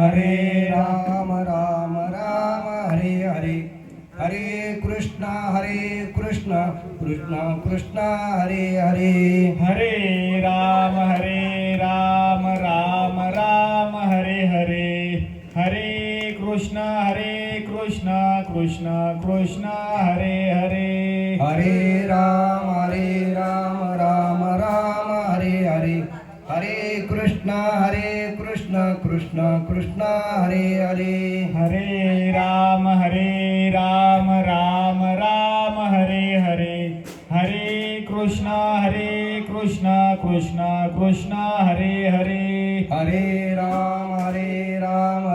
हरे राम राम राम हरे हरे, हरे कृष्ण कृष्ण कृष्ण हरे हरे. हरे राम राम राम हरे हरे, हरे कृष्ण कृष्ण कृष्ण हरे हरे. हरे राम राम राम हरे हरे, हरे कृष्ण कृष्ण कृष्ण हरे हरे. हरे राम राम राम हरे हरे, हरे कृष्ण कृष्ण कृष्ण हरे हरे. हरे राम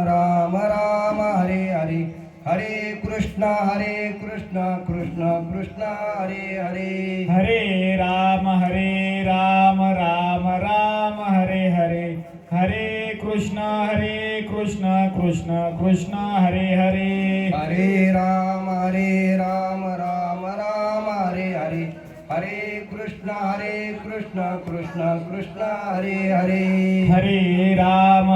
राम राम हरे हरे, हरे कृष्ण कृष्ण कृष्ण हरे हरे. हरे राम राम राम हरे हरे, हरे कृष्ण कृष्ण कृष्ण हरे हरे. हरे राम राम राम हरे हरे, हरे कृष्ण कृष्ण कृष्ण हरे हरे. हरे राम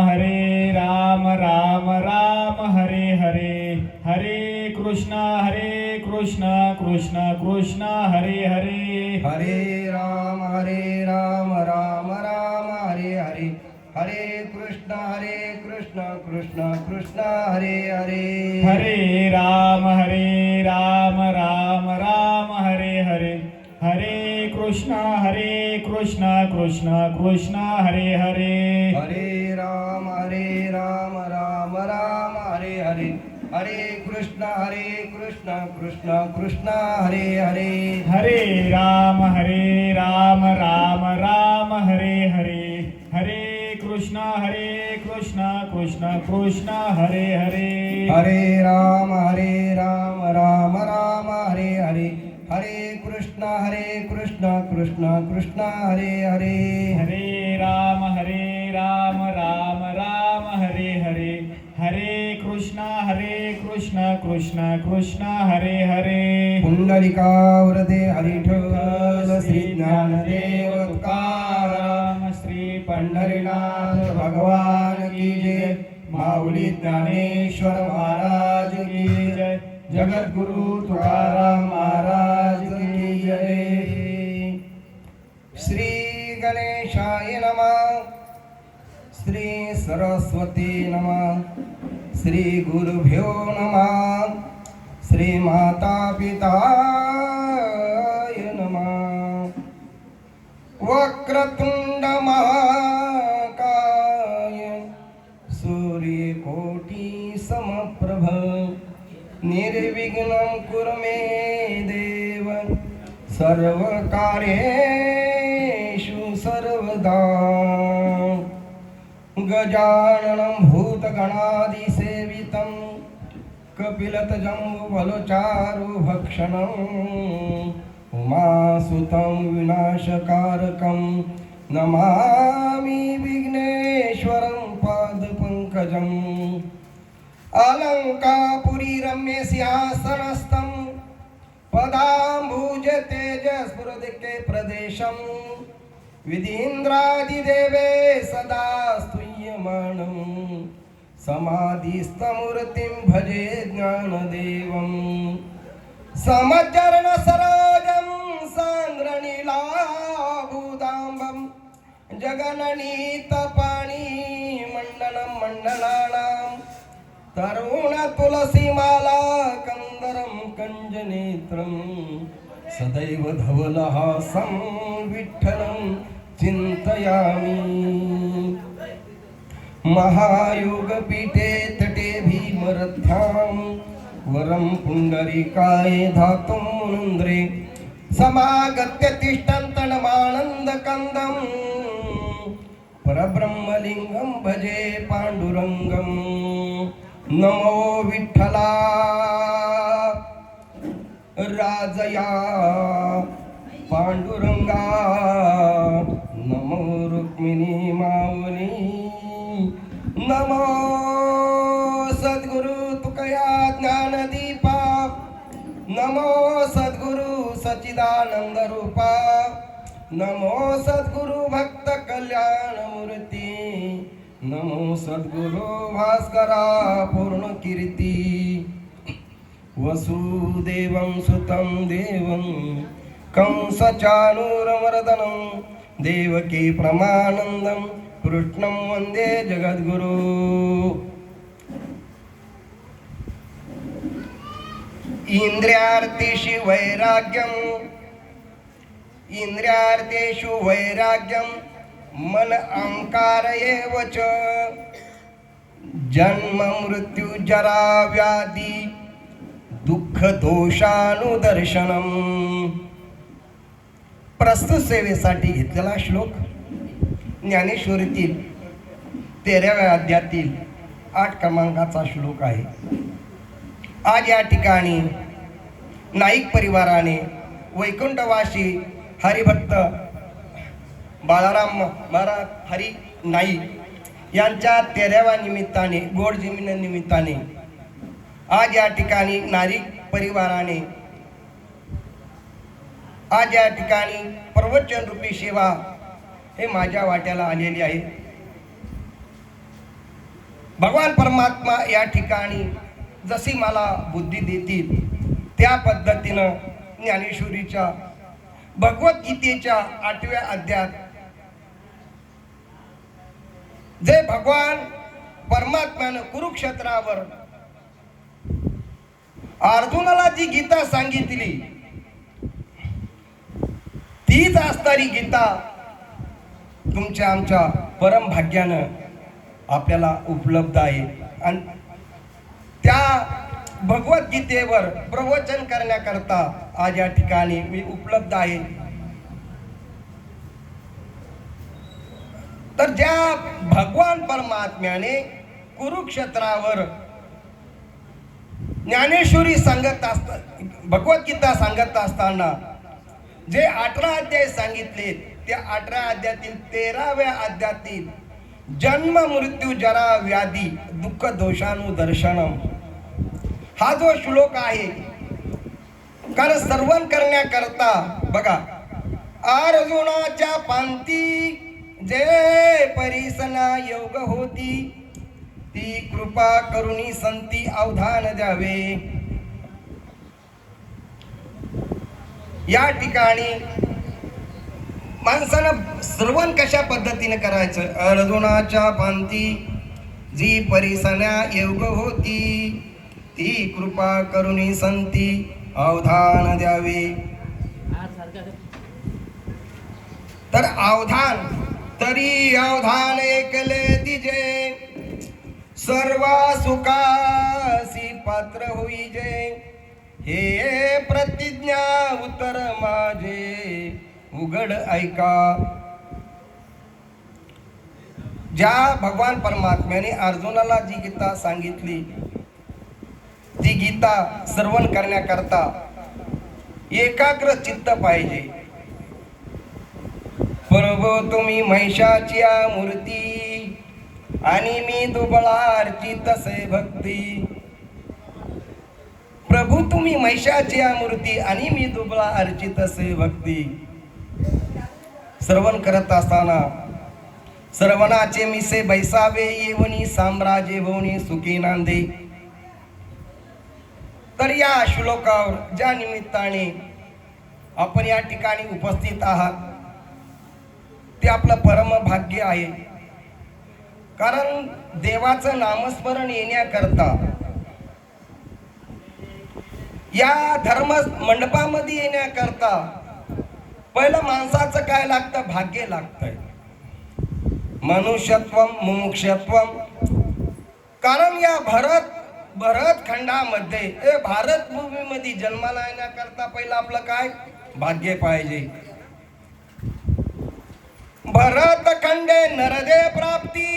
राम हरे हरे, हरे कृष्ण कृष्ण कृष्ण हरे हरे. हरे राम राम हरे हरे, हरे कृष्ण कृष्ण कृष्ण हरे हरे. हरे राम राम हरे हरे, हरे कृष्ण कृष्ण कृष्ण हरे हरे. हरे राम राम हरे हरे, हरे कृष्ण कृष्ण कृष्ण हरे हरे. हरे राम राम हरे हरे, हरे कृष्ण कृष्ण कृष्ण हरे हरे. हरे राम राम हरे हरे, हरे कृष्ण कृष्ण कृष्ण हरे हरे. हरे राम राम हरे हरे, हरे कृष्ण कृष्ण कृष्ण हरे हरे. पुंडलिकावरदे हरिठल श्री ज्ञानदेव तुकाराम, श्री पंढरीनाथ भगवान की जय. माऊली ज्ञानेश्वर महाराज की जय. जगद्गुरु तुकाराम महाराज की जय. श्री गणेशाय नमः, श्री सरस्वती नमः, श्री गुरुभ्यो नमः, श्री माता पिताय नमः. वक्रतुंड महाकाय सूर्यकोटि समप्रभ, निर्विघ्नं कुरु मे देव, सर्वकार्येषु सर्वदा. गजाननं भूतगणादिसेवितं, कपिलतजम्बुफलचारुभक्षणम्, उमासुतं विनाशकारकं नमामि विघ्नेश्वरं पादपङ्कजम्. अलङ्कापुरी रम्य सिंहासनस्थं, पदाम्बुज तेजस्फुरदिके प्रदेशं, विधीन्द्रादिदेवे सदा स्तूयमानं, समाधिस्थमूर्तिं भजे ज्ञानदेवं. समचरण सरोजं सान्द्रनीलाभूदाम्बं, जगननीतपाणि मण्डनं मण्डलानां, तरुण तुलसीमाला कंदरं कंजनेत्रं, सदैव धवलहासं विठ्ठलं चिन्तयामि. महायोगपीठे तटे भीमरथ्यां, वरं पुण्डरीकाय धातुं मुनीन्द्रे, समागत्य तिष्ठन्तनमानन्दकन्दं, परब्रह्मलिङ्गं भजे पाण्डुरङ्गं. नमो विठ्ठला राजया पांडुरंगा, नमो रुक्मिणी माऊली, नमो सद्गुरु तुकया ज्ञानदीपा, नमो सद्गुरु सच्चिदानंद रूपा, नमो सद्गुरु भक्त कल्याण मूर्ती, नमो सद्गुरो भास्करा पूर्ण कीर्ती वसुदेवं सुतं देवं कंसचाणूरमर्दनं देवकी प्रमानन्दं कृष्णं वन्दे जगद्गुरु. इंद्रियार्थेषु वैराग्यं मन अहंकार एव च जन्म मृत्यू जरा व्याधी दुःख दोषानुदर्शनम. प्रस्तुत सेवेसाठी घेतलेला श्लोक ज्ञानेश्वरीतील 13व्या अध्यायातील 8 क्रमांकाचा श्लोक आहे. आज या ठिकाणी नाईक परिवाराने वैकुंठवासी हरिभक्त बाळाराम महाराज हरी नाईक यांच्या 13व्या निमित्ताने गोड जमीन निमित्ताने आज या ठिकाणी नाईक परिवाराने आज या ठिकाणी प्रवचन रूपी सेवा हे माझ्या वाट्याला आलेली आहे. भगवान परमात्मा या ठिकाणी जशी मला बुद्धी देतील त्या पद्धतीनं ज्ञानेश्वरीच्या भगवद्गीतेच्या 8व्या अध्यायात जे भगवान परमात्म्यानं कुरुक्षेत्रावर अर्जुनाला जी गीता सांगितली तीच असणारी गीता तुमच्या आमच्या परम भाग्यानं आपल्याला उपलब्ध आहे. आणि त्या भगवद्गीतेवर प्रवचन करण्याकरता आज या ठिकाणी मी उपलब्ध आहे. तर ज्या भगवान परमात्म्याने कुरुक्षेत्रावर ज्ञानेश्वरी सांगत असताना भगवद्गीता सांगत असताना जे 18 अध्याय सांगितले त्या 18 अध्यायातील 13व्या अध्यायातील जन्म मृत्यू जरा व्याधी दुःख दोषानुदर्शनम हा जो श्लोक आहे कारण श्रवण करण्याकरता बघा अर्जुनाच्या पांती जे परीसना योग होती ती कृपा करुणी संती अवधान द्यावे. या ठिकाणी माणसानं श्रवण कशा पद्धतीने करायचं. अर्जुनाच्या पांती जी परीसना योग होती ती कृपा करुणी संती अवधान द्यावे. तर अवधान तरी अवधान ऐकले तिजे सर्व सुखासी पात्र होईजे. हे प्रतिज्ञा उत्तर माझे उघड ऐका. ज्या भगवान परमात्म्याने अर्जुनाला जी गीता सांगितली ती गीता श्रवण करण्याकरता एकाग्र चित्त पाहिजे. प्रभू तुम्ही महिषाची मूर्ती आणि मी दुबळा अर्चित से भक्ती. प्रभू तुम्ही महिषाची मूर्ती आणि मी दुबळा अर्चित से भक्ती. श्रवण करत असताना श्रवणाचे मिसे बैसावे येवनी साम्राज्य भवनी सुखी नांदे. तर या श्लोकावर ज्या निमित्ताने आपण या ठिकाणी उपस्थित आहात ते आपलं परम भाग्य आहे. कारण देवाचं नामस्मरण येण्याकरता या धर्म मंडपामध्ये येण्याकरता पहिलं माणसाचं काय लागतं भाग्य लागतंय. मनुष्यत्वम मुमुक्षत्वम. कारण या भरत खंडामध्ये भारत भूमीमध्ये जन्माला येण्याकरता पहिलं आपलं काय भाग्य पाहिजे. भरत खंडे नरदे प्राप्ती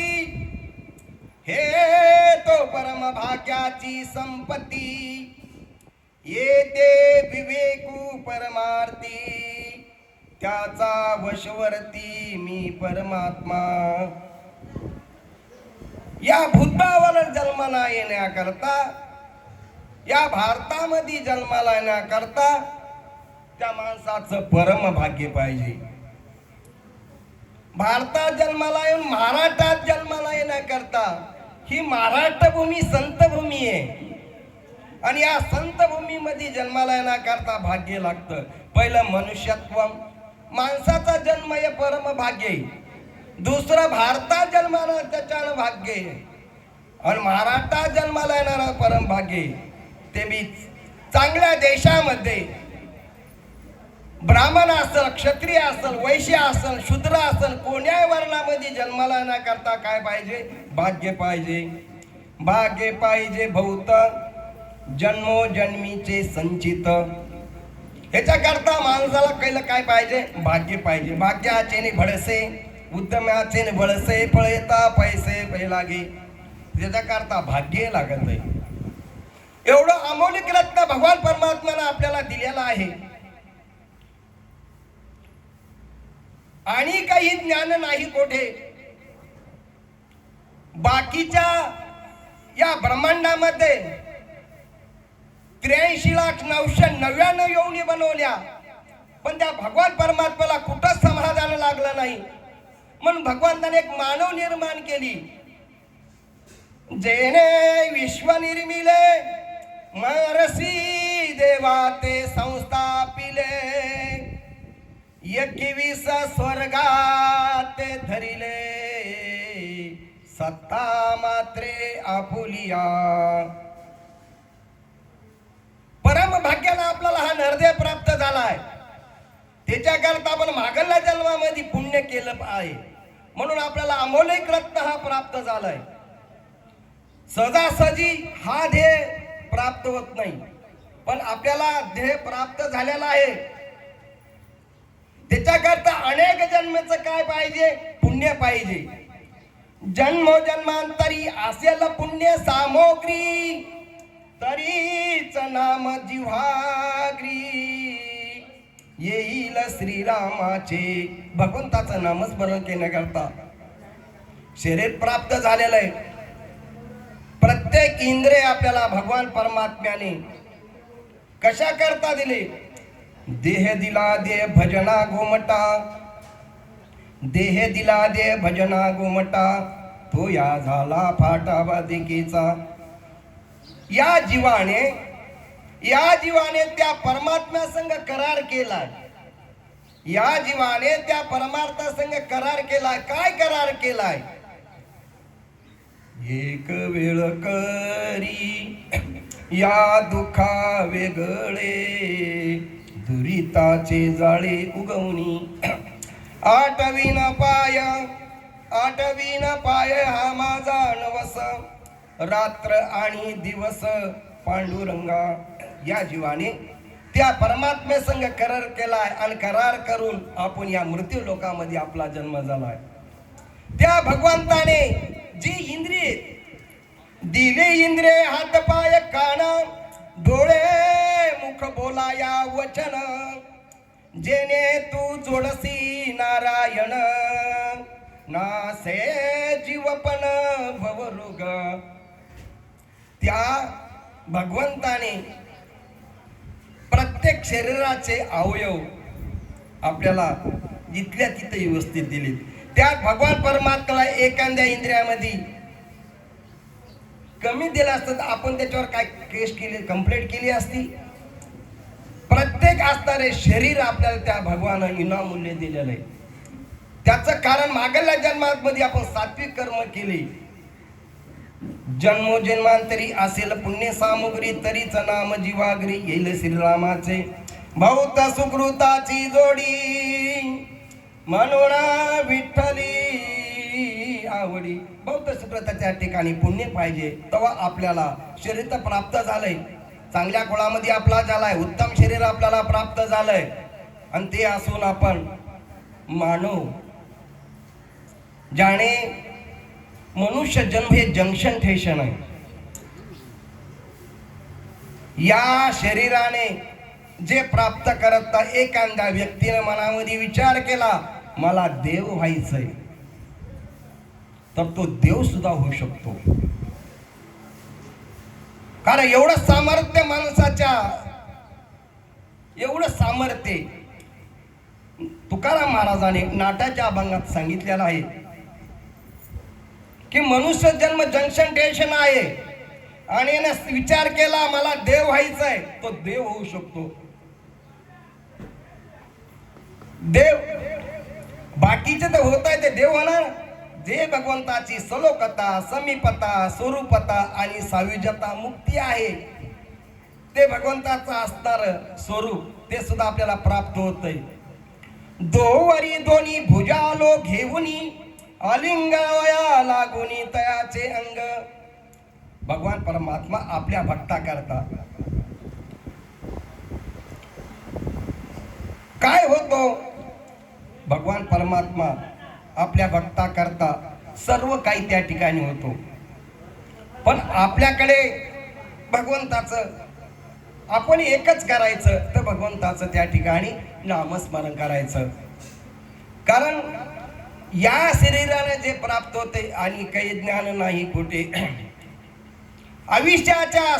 हे तो परम भाग्याची संपत्ती. येते विवेकू परमार्थी त्याचा वशवर्ती मी परमात्मा. या भूतावर जन्माला येण्याकरता या भारतामध्ये जन्माला येण्याकरता त्या माणसाचं परम भाग्य पाहिजे. भारतात जन्माला येऊन महाराष्ट्रात जन्माला येण्याकरता ही महाराष्ट्र भूमी संत भूमी आहे आणि या संत भूमीमध्ये जन्माला येण्याकरता भाग्य लागतं. पहिलं मनुष्यत्व, माणसाचा जन्म हे परम भाग्य आहे. दुसरं भारतात जन्माला त्याच्यानं भाग्य आहे आणि महाराष्ट्रात जन्माला येणारं परम भाग्य आहे. ते बी चांगल्या देशामध्ये ब्राह्मण असेल, क्षत्रिय असेल, वैश्य असेल, शूद्र असेल, कोण्याही वर्णामध्ये जन्माला येण्याकरता काय पाहिजे? भाग्य पाहिजे. भाग्य पाहिजे बहुत जन्मोजन्मीचे संचित. ह्याच्याकरता माणसाला पहिलं काय पाहिजे? भाग्य पाहिजे. भाग्याचे नि भडसे, उद्यमाचे नि भडसे, पळता पैसे पै लागे. त्याच्याकरता भाग्य लागत आहे. एवढं अमौलिक रत्न भगवान परमात्म्यानं आपल्याला दिलेलं आहे आणि काही ज्ञान नाही कोठे. बाकीच्या या ब्रह्मांडामध्ये 83,999 योनी बनवल्या, पण त्या भगवान परमात्म्याला कुठंच समाधान लागलं नाही. म्हणून भगवंताने एक मानव निर्माण केली. जेने विश्व निर्मिले महर्षी देवा ते संस्थापिले. 21 स्वर्गात धरिले सत्ता मात्रे आपुलिया. परम भाग्याला आपल्याला हा नरदेह प्राप्त झालाय. त्याच्याकरता आपण मागल्या जन्मामध्ये पुण्य केलं आहे म्हणून आपल्याला अमोलिक रत्न हा प्राप्त झालाय. सहजासहजी हा ध्येय प्राप्त होत नाही, पण आपल्याला ध्येय प्राप्त झालेला आहे. त्याच्याकरता अनेक जन्माचं काय पाहिजे? पुण्य पाहिजे. जन्मोजन्मांतरी असेल पुण्य सामग्री, तरीच नाम जिव्हाग्री. येईल श्रीरामाचे. भगवंताचं नामस्मरण केल्याकरता शरीर प्राप्त झालेलं आहे. प्रत्येक इंद्रिय आपल्याला भगवान परमात्म्याने कशा करता दिले? देह दिला दे भजना गोमटा. देह दिला दे भजना गोमटा, तो या झाला फाटा बाधिकेचा. या जीवाने त्या परमात्म्या संग करार केलाय. या जीवाने त्या परमार्था संग करार केलाय. काय करार केलाय? एक वेळ करी या दुखा वेगळे, दुरिताचे जाळे उगवणी. आठवीन पाय हा माझा नवस, रात्र आणि दिवस पांडुरंगा. या जीवाने त्या परमात्मे संग करार केलाय आणि करार करून आपण या मृत्यू लोकामध्ये आपला जन्म झालाय. त्या भगवंताने जी इंद्रिय दिले, इंद्रिय हात पाय कान डोळे मुख बोलाया वचन, जेने तू जोडसी नारायण, नासे जीवपण भवरोग. त्या भगवंताने प्रत्येक शरीराचे अवयव आपल्याला जिथल्या तिथे व्यवस्थित दिले. त्यात भगवान परमात्म्याला एखाद्या इंद्रियामध्ये कमी दिलं असतं तर आपण त्याच्यावर काय केस केली, कंप्लेंट केली असती. प्रत्येक असणारे शरीर आपल्याला त्या भगवानाने विनामूल्य दिलेलं आहे. त्याचं कारण मागल्या जन्मामध्ये आपण सात्विक कर्म केले. जन्मोजन्मांतरी असेल पुण्य सामुग्री, तरीच नाम जीवाग्री. येईल श्रीरामाचे बहुत सुकृताची जोडी, म्हणून विठ्ठली आवडी. बहुत सुकृताच्या ठिकाणी पुण्य पाहिजे, तेव्हा आपल्याला शरीर तर प्राप्त झालंय. चांगल्या कुळामध्ये आपला झालाय, उत्तम शरीर आपल्याला प्राप्त झालंय. आणि ते असून आपण मानव जाणे मनुष्य जन्म हे जंक्शन स्टेशन आहे. या शरीराने जे प्राप्त करता एखाद्या व्यक्तीने मनामध्ये विचार केला मला देव व्हायचंय, तर तो देव सुद्धा होऊ शकतो. कारण एवढं सामर्थ्य माणसाच्या, एवढं सामर्थ्य तुकाराम महाराजाने नाटाच्या अभंगात सांगितलेलं आहे की मनुष्य जन्म जंक्शन टेन्शन आहे आणि याने विचार केला मला देव व्हायचं आहे, तो देव होऊ शकतो. देव बाकीचे तर होत आहे ते देव होणार. जे भगवंताची सलोकता, समीपता, स्वरूपता आणि सायुज्यता मुक्ती आहे, ते भगवंताचं असणार स्वरूप ते सुद्धा आपल्याला प्राप्त होत आहे. दोवरी दोन्ही भुजालो घेऊनी अलिंगावया लागुनी तयाचे अंग. भगवान परमात्मा आपल्या भक्ता करता काय होतो? भगवान परमात्मा आपल्या भक्ता करता सर्व काही त्या ठिकाणी होतो. पण आपल्याकडे भगवंताचं आपण एकच करायचं, तर भगवंताचं त्या ठिकाणी नामस्मरण करायचं. कारण या शरीराने जे प्राप्त होते आणि काही ज्ञान नाही कुठे. आयुष्याच्या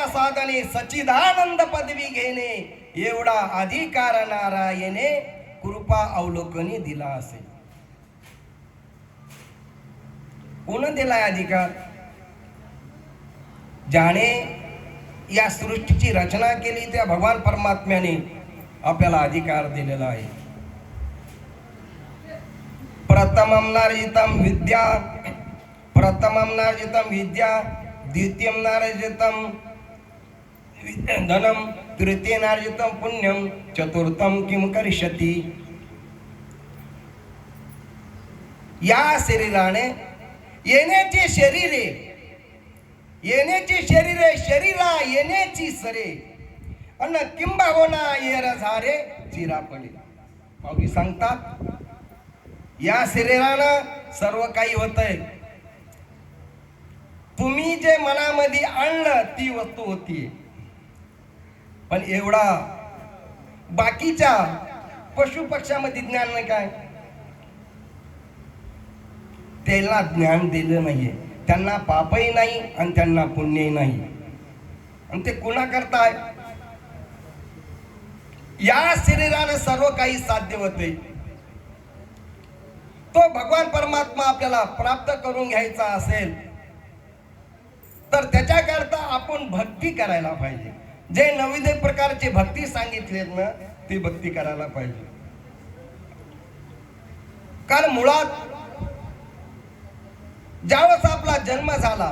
साधने सच्चिदानंद पदवी घेणे एवढा अधिकार नारायणे कृपा अवलोकनी दिला असे. कोण दिलाय अधिकार? ज्याने या सृष्टीची रचना केली त्या भगवान परमात्म्याने आपल्याला अधिकार दिलेला आहे. प्रथमं नार्जितं विद्या द्वितीयं नार्जितं धनं तृतीयं नार्जितं पुण्यं चतुर्थं किं करिष्यति. या शरीराने येण्याचे शरीरे शरीरा येण्याची सरे अन किंबहुना येर झारे चिरा पडे. माऊली सांगतात या शरीरानं सर्व काही होतंय. तुम्ही जे मनामध्ये आणलं ती वस्तू होती. पण एवढा बाकीच्या पशु पक्ष्यामध्ये ज्ञान नाही काय? त्याला ज्ञान दिलं नाहीये. त्यांना पापही नाही आणि त्यांना पुण्यही नाही. आणि ते कुणा करताय? या शरीराने सर्व काही साध्य होते. तो भगवान परमात्मा आपल्याला प्राप्त करून घ्यायचा असेल तर त्याच्याकरता आपण भक्ती करायला पाहिजे. जे नवीन प्रकारचे भक्ती सांगितलेत ना ती भक्ती करायला पाहिजे. कारण मुळात ज्यावेळेस आपला जन्म झाला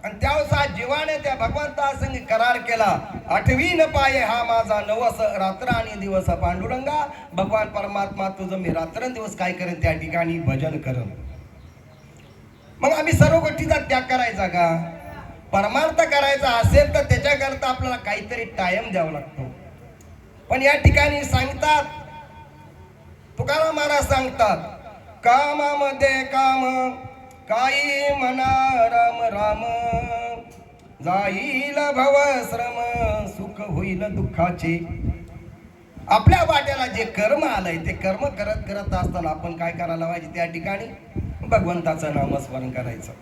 आणि त्यावेळेस हा जीवाने त्या भगवंतासंग करार केला, आठवी न पाये हा माझा नवस रात्र आणि दिवस पांडुरंगा. भगवान परमात्मा तुझं मी रात्रंदिवस काय करेन त्या ठिकाणी भजन करेन. मग आम्ही सर्व गोष्टीचा त्याग करायचा का? परमार्थ करायचा असेल तर त्याच्याकरता आपल्याला काहीतरी टाइम द्यावा लागतो. पण या ठिकाणी सांगतात, तुकाराम महाराज सांगतात, कामामध्ये काम काही म्हणा राम राम, जाईल भवश्रम सुख होईल दुःखाचे. आपल्या वाट्याला जे कर्म आलंय ते कर्म करत करत असताना आपण काय करायला पाहिजे? त्या ठिकाणी भगवंताचं नामस्मरण करायचं.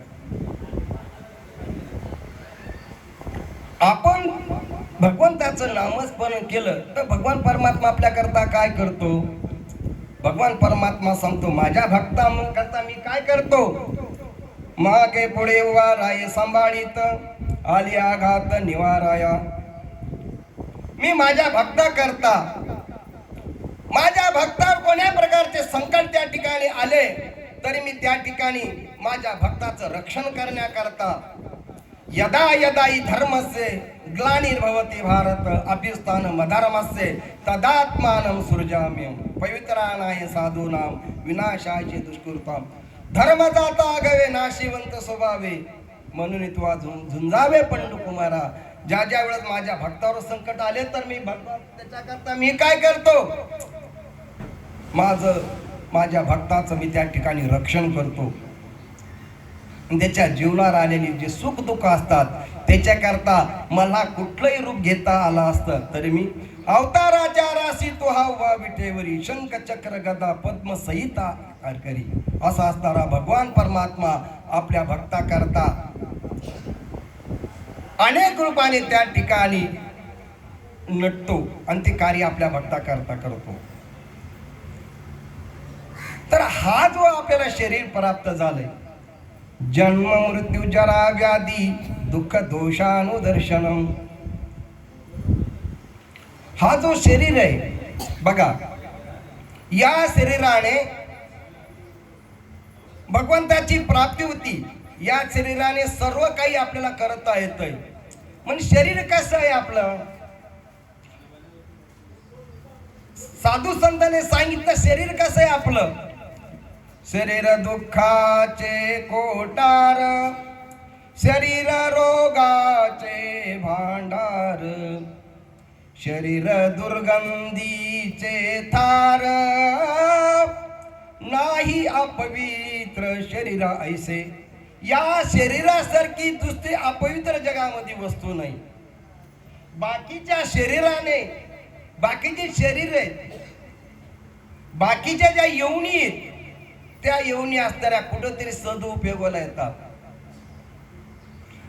आपण भगवंताचं नामस्मरण केलं तर भगवान परमात्मा आपल्या करता काय करतो? भगवान परमात्मा सांगतो, माझ्या भक्ता करता मी काय करतो? मागे पुढे उभा राय सांभाळीत आली आघात निवाराया. मी माझ्या भक्ता करता, माझ्या भक्तावर कोण्या प्रकारचे संकट त्या ठिकाणी आले तरी मी त्या ठिकाणी माझ्या भक्ताचं रक्षण करण्याकरता यदा यदा हि धर्मस्य ग्लानिर्भवति भारत अभ्युत्थान मधर्मस्य तदात्मानं सृजाम्यहं पवित्राणाय साधूनां विनाशाय दुष्कृतां. धर्म जाता आगवे नाशिवंत स्वभावे म्हणून तुवा झुंजावे पंडू कुमारा. ज्या ज्या वेळेस माझ्या भक्तावर संकट आले तर मी भगवान त्याच्याकरता मी काय करतो? माझ्या भक्ताचं मी त्या ठिकाणी रक्षण करतो. त्याच्या जीवनावर आलेली जे सुख दुःख असतात त्याच्याकरता मला कुठलंही रूप घेता आलं असतं तरी मी अवताराच्या राशी तो हा उभा विठेवरी शंख चक्र गदा पद्म सहिता करी असा असणारा भगवान परमात्मा आपल्या भक्ता करता अनेक रूपाने त्या ठिकाणी नटतो आणि ते कार्य आपल्या भक्ताकरता करतो. तर हा जो आपल्याला शरीर प्राप्त झालंय, जन्म मृत्यू जरा व्याधी दुःख दोषानुदर्शनम, हा जो शरीर आहे बघा, या शरीराने भगवंताची प्राप्ती होती. या शरीराने सर्व काही आपल्याला करता येतंय. म्हणजे शरीर कसं आहे आपलं, साधू संतांनी सांगितलं शरीर कसं आहे आपलं. शरीर दुःखाचे कोटार, शरीर रोगाचे भांडार, शरीर दुर्गंधीचे थार, नाही अपवित्र शरीर ऐसे. या शरीरासारखी दुसरी अपवित्र जगामध्ये वस्तू नाही. बाकीच्या शरीराने, बाकीचे शरीर आहेत, बाकीच्या ज्या योनी आहेत, त्या योनी असणाऱ्या कुठंतरी सदुपयोगाला येतात.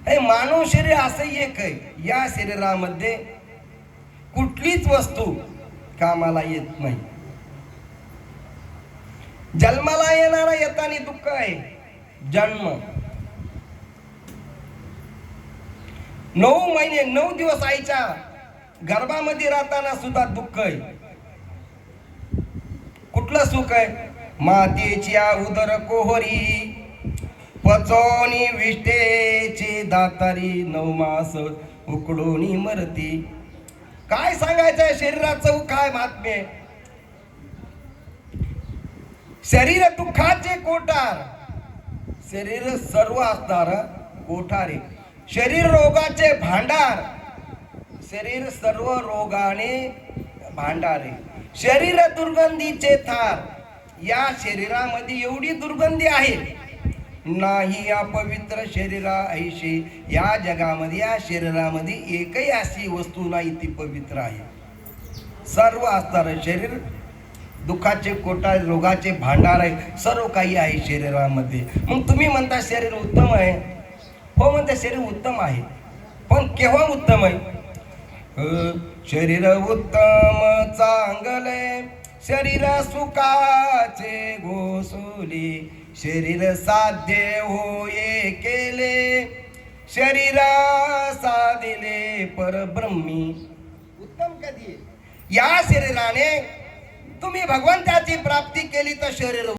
हे मानव शरीर असं एक आहे, या शरीरामध्ये कुठलीच वस्तू कामाला येत नाही. जन्माला येणारा येताना दुःख आहे, जन्म. 9 महिने 9 दिवस आईच्या गर्भामध्ये राहताना सुद्धा दुःख आहे. कुठलं सुख आहे, मातेची उदर कोहरी, पचोनी विष्टेची दातारी, 9 मास उकडून मरती. काय सांगायचंय शरीराचं काय महात्म्य. शरीर दुःखाचे कोठार, शरीर सर्व असणार कोठारे. शरीर रोगाचे भांडार, शरीर सर्व रोगाने भांडारे. शरीर दुर्गंधीचे थार, या शरीरामध्ये एवढी दुर्गंधी आहे, नाही अपवित्र शरीरा ऐशी. या जगामध्ये या शरीरामध्ये एकही अशी वस्तू नाही ती पवित्र आहे. सर्व असणार शरीर दुःखाचे कोटार, रोगाचे भांडार आहे, सर्व काही आहे शरीरामध्ये. मग तुम्ही म्हणता शरीर उत्तम आहे. हो म्हणता शरीर उत्तम आहे, पण केव्हा उत्तम आहे. शरीर उत्तम चांगले, शरीर सुखाचे घोसुली, शरीर साध्य होये केले, शरीर साधिले परब्रह्मी. उत्तम कधी, या शरीराने तुम्ही भगवंताची प्राप्ती केली तर शरीर